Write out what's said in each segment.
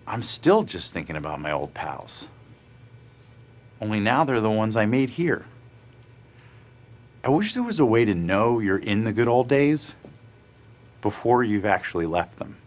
I'm still just thinking about my old pals. Only now they're the ones I made here. I wish there was a way to know you're in the good old days before you've actually left them.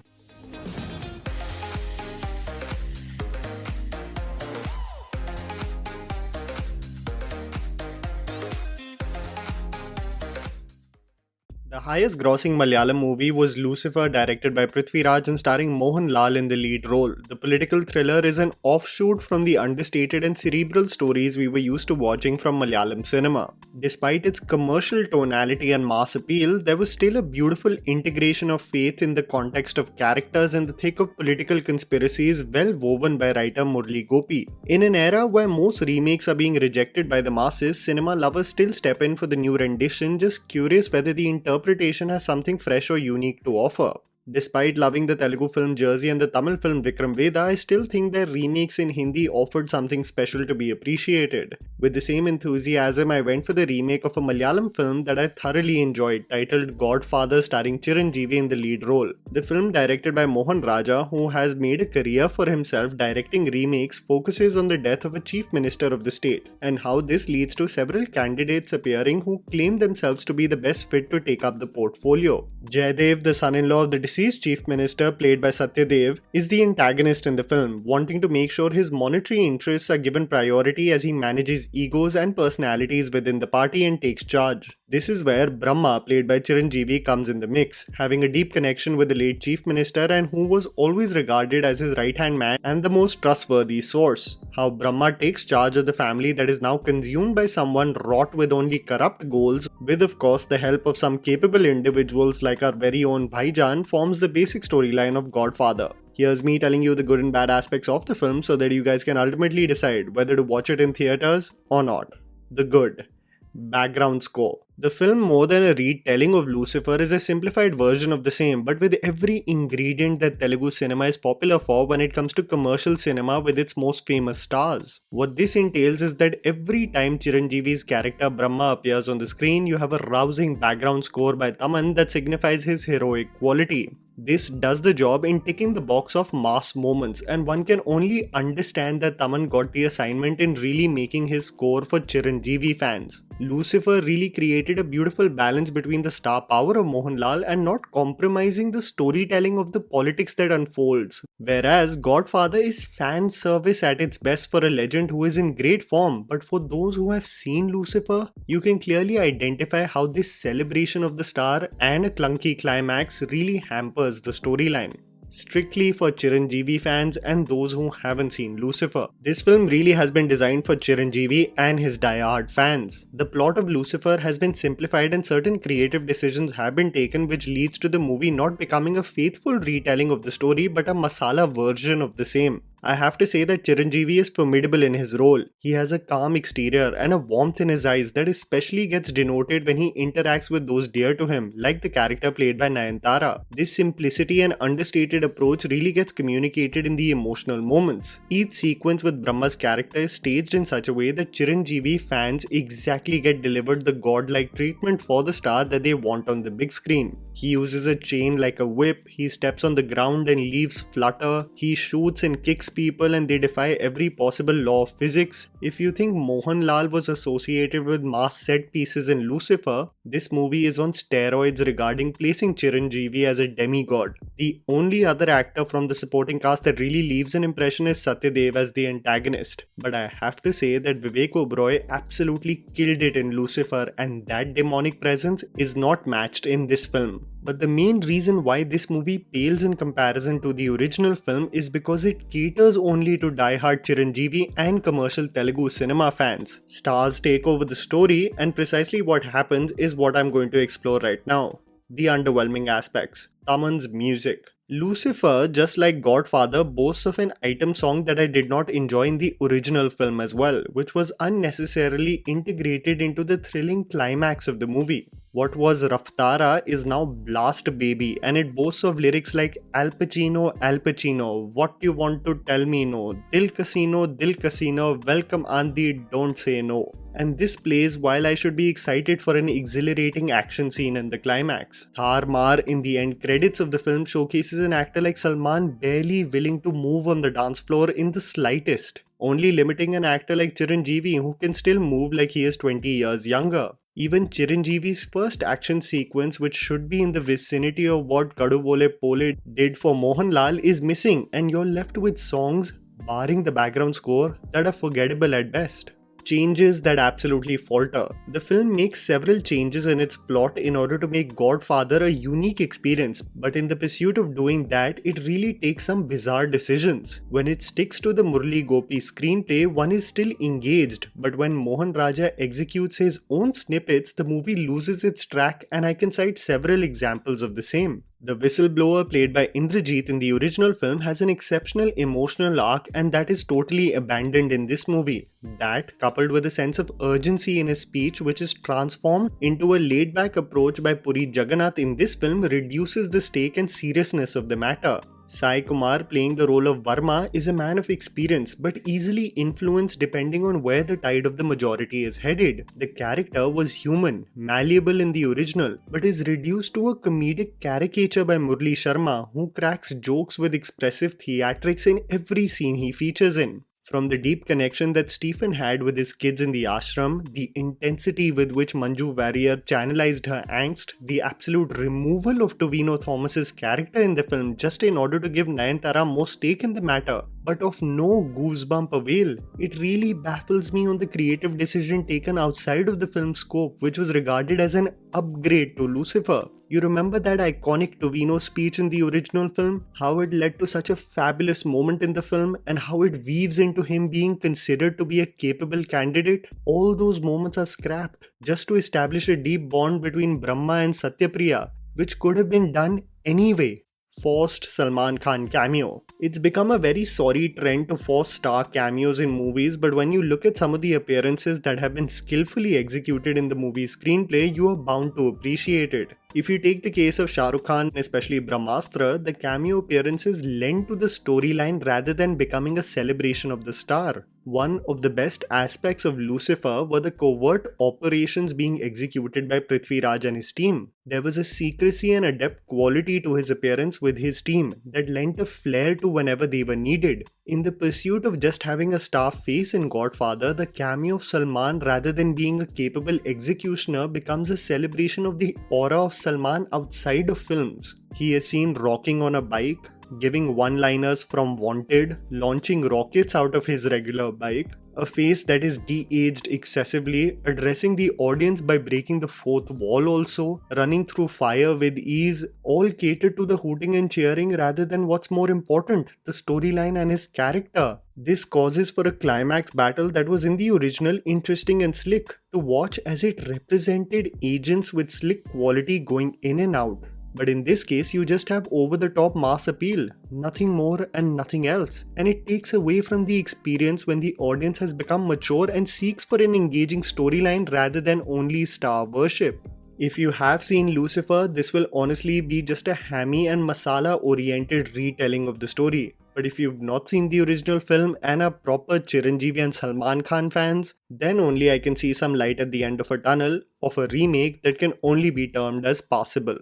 The highest grossing Malayalam movie was Lucifer, directed by Prithvi Raj and starring Mohan Lal in the lead role. The political thriller is an offshoot from the understated and cerebral stories we were used to watching from Malayalam cinema. Despite its commercial tonality and mass appeal, there was still a beautiful integration of faith in the context of characters in the thick of political conspiracies well woven by writer Murli Gopi. In an era where most remakes are being rejected by the masses, cinema lovers still step in for the new rendition, just curious whether the interpretation has something fresh or unique to offer. Despite loving the Telugu film Jersey and the Tamil film Vikram Veda, I still think their remakes in Hindi offered something special to be appreciated. With the same enthusiasm, I went for the remake of a Malayalam film that I thoroughly enjoyed, titled Godfather, starring Chiranjeevi in the lead role. The film, directed by Mohan Raja, who has made a career for himself directing remakes, focuses on the death of a chief minister of the state, and how this leads to several candidates appearing who claim themselves to be the best fit to take up the portfolio. Jaidev, the son-in-law of the deceased chief minister, played by Satya Dev, is the antagonist in the film, wanting to make sure his monetary interests are given priority as he manages egos and personalities within the party and takes charge. This is where Brahma, played by Chiranjeevi, comes in the mix, having a deep connection with the late chief minister and who was always regarded as his right-hand man and the most trustworthy source. How Brahma takes charge of the family that is now consumed by someone wrought with only corrupt goals, with of course the help of some capable individuals like our very own Bhaijan, forms the basic storyline of Godfather. Here's me telling you the good and bad aspects of the film so that you guys can ultimately decide whether to watch it in theaters or not. The good. Background score. The film, more than a retelling of Lucifer, is a simplified version of the same, but with every ingredient that Telugu cinema is popular for when it comes to commercial cinema with its most famous stars. What this entails is that every time Chiranjeevi's character Brahma appears on the screen, you have a rousing background score by Taman that signifies his heroic quality. This does the job in ticking the box of mass moments, and one can only understand that Taman got the assignment in really making his score for Chiranjeevi fans. Lucifer really created a beautiful balance between the star power of Mohanlal and not compromising the storytelling of the politics that unfolds. Whereas Godfather is fan service at its best for a legend who is in great form, but for those who have seen Lucifer, you can clearly identify how this celebration of the star and a clunky climax really hampers the storyline. Strictly for Chiranjeevi fans and those who haven't seen Lucifer, this film really has been designed for Chiranjeevi and his die-hard fans. The plot of Lucifer has been simplified and certain creative decisions have been taken, which leads to the movie not becoming a faithful retelling of the story but a masala version of the same. I have to say that Chiranjeevi is formidable in his role. He has a calm exterior and a warmth in his eyes that especially gets denoted when he interacts with those dear to him, like the character played by Nayanthara. This simplicity and understated approach really gets communicated in the emotional moments. Each sequence with Brahma's character is staged in such a way that Chiranjeevi fans exactly get delivered the godlike treatment for the star that they want on the big screen. He uses a chain like a whip, he steps on the ground and leaves flutter, he shoots and kicks people and they defy every possible law of physics. If you think Mohanlal was associated with mass set pieces in Lucifer, this movie is on steroids regarding placing Chiranjeevi as a demigod. The only other actor from the supporting cast that really leaves an impression is Satya Dev as the antagonist. But I have to say that Vivek Oberoi absolutely killed it in Lucifer, and that demonic presence is not matched in this film. But the main reason why this movie pales in comparison to the original film is because it caters only to die-hard Chiranjeevi and commercial Telugu cinema fans. Stars take over the story, and precisely what happens is what I'm going to explore right now. The underwhelming aspects. Taman's music. Lucifer, just like Godfather, boasts of an item song that I did not enjoy in the original film as well, which was unnecessarily integrated into the thrilling climax of the movie. What was Raftara is now Blast Baby, and it boasts of lyrics like Al Pacino, what you want to tell me no, Dil Casino, welcome Andy, don't say no. And this plays while I should be excited for an exhilarating action scene in the climax. Thar Maar in the end credits of the film showcases an actor like Salman barely willing to move on the dance floor in the slightest, only limiting an actor like Chiranjeevi who can still move like he is 20 years younger. Even Chiranjeevi's first action sequence, which should be in the vicinity of what Kadu Bole Pole did for Mohanlal, is missing, and you're left with songs, barring the background score, that are forgettable at best. Changes that absolutely falter. The film makes several changes in its plot in order to make Godfather a unique experience, but in the pursuit of doing that, it really takes some bizarre decisions. When it sticks to the Murli Gopi screenplay, one is still engaged, but when Mohan Raja executes his own snippets, the movie loses its track, and I can cite several examples of the same. The whistleblower played by Indrajit in the original film has an exceptional emotional arc, and that is totally abandoned in this movie. That, coupled with a sense of urgency in his speech, which is transformed into a laid-back approach by Puri Jagannath in this film, reduces the stake and seriousness of the matter. Sai Kumar playing the role of Varma is a man of experience but easily influenced depending on where the tide of the majority is headed. The character was human, malleable in the original, but is reduced to a comedic caricature by Murli Sharma, who cracks jokes with expressive theatrics in every scene he features in. From the deep connection that Stephen had with his kids in the ashram, the intensity with which Manju Warrier channelized her angst, the absolute removal of Tovino Thomas's character in the film just in order to give Nayanthara more stake in the matter, but of no goosebump avail. It really baffles me on the creative decision taken outside of the film's scope, which was regarded as an upgrade to Lucifer. You remember that iconic Tovino speech in the original film? How it led to such a fabulous moment in the film, and how it weaves into him being considered to be a capable candidate? All those moments are scrapped just to establish a deep bond between Brahma and Satyapriya, which could have been done anyway. Forced Salman Khan cameo. It's become a very sorry trend to force star cameos in movies, but when you look at some of the appearances that have been skillfully executed in the movie's screenplay, you are bound to appreciate it. If you take the case of Shah Rukh Khan, especially Brahmastra, the cameo appearances lend to the storyline rather than becoming a celebration of the star. One of the best aspects of Lucifer were the covert operations being executed by Prithvi Raj and his team. There was a secrecy and adept quality to his appearance with his team that lent a flair to whenever they were needed. In the pursuit of just having a star face in Godfather, the cameo of Salman, rather than being a capable executioner, becomes a celebration of the aura of Salman outside of films. He is seen rocking on a bike, giving one-liners from Wanted, launching rockets out of his regular bike, a face that is de-aged excessively, addressing the audience by breaking the fourth wall also, running through fire with ease, all catered to the hooting and cheering rather than what's more important, the storyline and his character. This causes for a climax battle that was in the original interesting and slick to watch, as it represented agents with slick quality going in and out. But in this case, you just have over-the-top mass appeal, nothing more and nothing else. And it takes away from the experience when the audience has become mature and seeks for an engaging storyline rather than only star worship. If you have seen Lucifer, this will honestly be just a hammy and masala-oriented retelling of the story. But if you've not seen the original film and are proper Chiranjeevi and Salman Khan fans, then only I can see some light at the end of a tunnel of a remake that can only be termed as passable.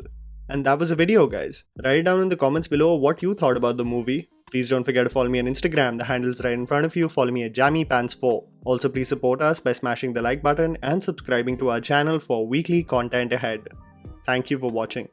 And that was the video, guys. Write down in the comments below what you thought about the movie. Please don't forget to follow me on Instagram, the handle's right in front of you. Follow me at JammyPants4. Also, please support us by smashing the like button and subscribing to our channel for weekly content ahead. Thank you for watching.